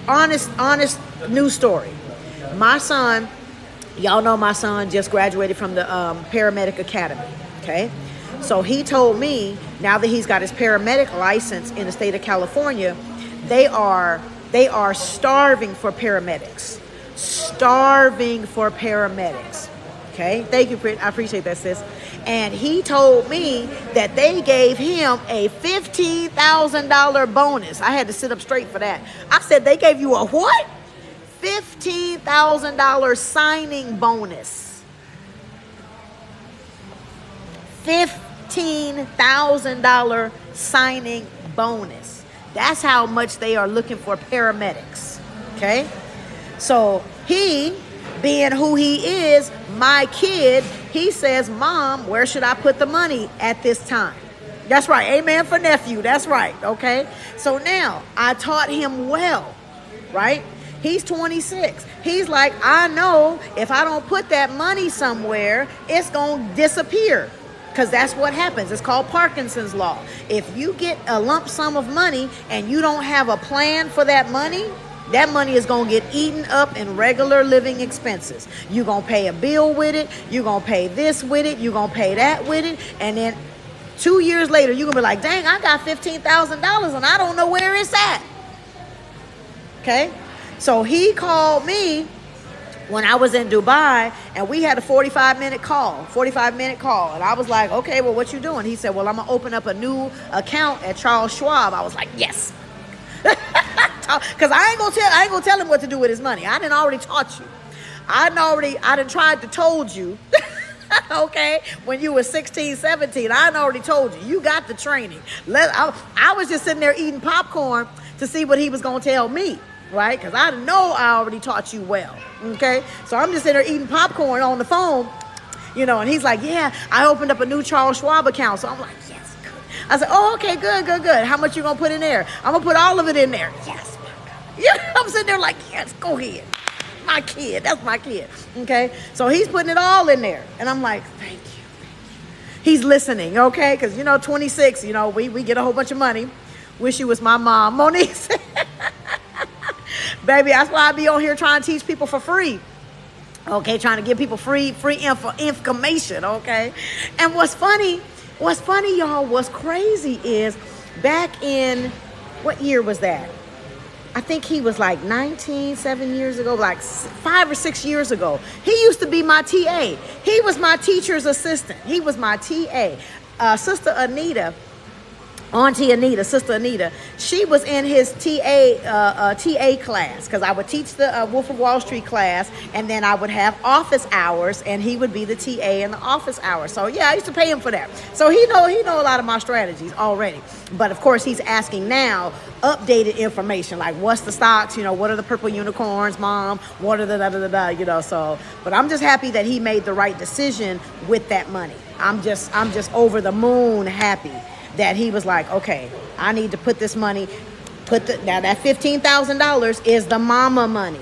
honest news story. My son, y'all know my son just graduated from the Paramedic Academy, okay? So he told me, now that he's got his paramedic license in the state of California, they are starving for paramedics. Starving for paramedics. Okay, thank you, I appreciate that, sis. And he told me that they gave him a $15,000 bonus. I had to sit up straight for that. I said, they gave you a what? $15,000 signing bonus. $15,000 signing bonus. That's how much they are looking for paramedics. Okay, so he, being who he is, my kid, he says, Mom, where should I put the money at this time? That's right. Amen for nephew. That's right. Okay. So now I taught him well, right? He's 26. He's like, I know if I don't put that money somewhere, it's going to disappear. Because that's what happens. It's called Parkinson's law. If you get a lump sum of money and you don't have a plan for that money is going to get eaten up in regular living expenses. You're going to pay a bill with it. You're going to pay this with it. You're going to pay that with it. And then 2 years later, you're going to be like, dang, I got $15,000 and I don't know where it's at. Okay? So he called me when I was in Dubai, and we had a 45-minute call. And I was like, okay, well, what you doing? He said, well, I'm going to open up a new account at Charles Schwab. I was like, yes. Because I ain't gonna tell him what to do with his money. I done already taught you. I done tried to told you. Okay, when you were 16, 17, I done already told you. You got the training. I was just sitting there eating popcorn to see what he was gonna tell me, right? Because I know I already taught you well. Okay, so I'm just sitting there eating popcorn on the phone, and he's like, yeah, I opened up a new Charles Schwab account. So I'm like, yes. I said, oh, okay, good. How much you going to put in there? I'm going to put all of it in there. Yes, my God. Yeah, I'm sitting there like, yes, go ahead. My kid, that's my kid. Okay, so he's putting it all in there. And I'm like, thank you. He's listening, okay? Because, 26, we get a whole bunch of money. Wish you was my mom, Monique. Baby, that's why I be on here trying to teach people for free. Okay, trying to give people free information, okay? And what's funny, y'all, what's crazy is back in, what year was that? I think he was like 7 years ago, like 5 or 6 years ago. He used to be my TA. He was my teacher's assistant. He was my TA. Sister Anita, Auntie Anita, Sister Anita, she was in his TA class, because I would teach the Wolf of Wall Street class, and then I would have office hours, and he would be the TA in the office hours. So yeah, I used to pay him for that. So he know a lot of my strategies already. But of course, he's asking now updated information, like what's the stocks, what are the purple unicorns, Mom, what are the So, but I'm just happy that he made the right decision with that money. I'm just over the moon happy that he was like, okay, I need to put this money, now that $15,000 is the mama money.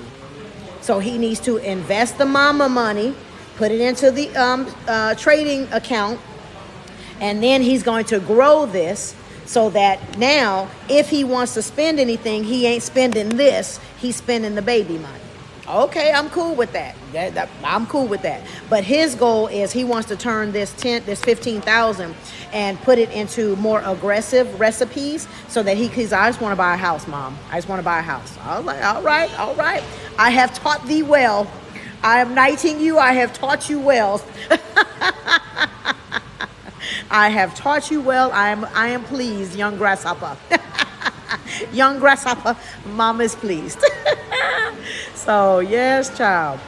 So he needs to invest the mama money, put it into the trading account, and then he's going to grow this so that now if he wants to spend anything, he ain't spending this, he's spending the baby money. Okay, I'm cool with that. I'm cool with that. But his goal is he wants to turn this 15,000 and put it into more aggressive recipes so that I just want to buy a house, Mom. I just want to buy a house. I was like, all right. I have taught thee well. I am knighting you. I have taught you well. I have taught you well. I am pleased, young grasshopper. Young grasshopper, Mom is pleased. So, yes, child.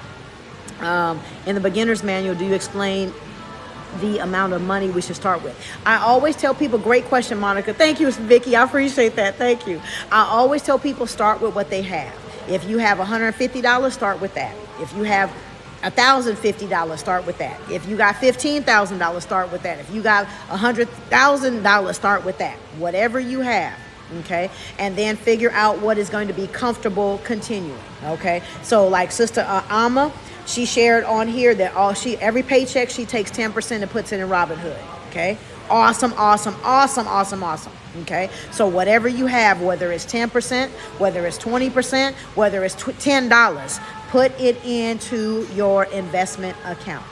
In the beginner's manual, do you explain the amount of money we should start with? I always tell people, great question, Monica. Thank you, Vicky. I appreciate that. Thank you. I always tell people start with what they have. If you have $150, start with that. If you have $1,050, start with that. If you got $15,000, start with that. If you got $100,000, start with that. Whatever you have. Okay, and then figure out what is going to be comfortable continuing. Okay, so like Sister Amma, she shared on here that every paycheck she takes 10% and puts it in Robinhood. Okay, awesome. Okay, so whatever you have, whether it's 10%, whether it's 20%, whether it's $10, put it into your investment account.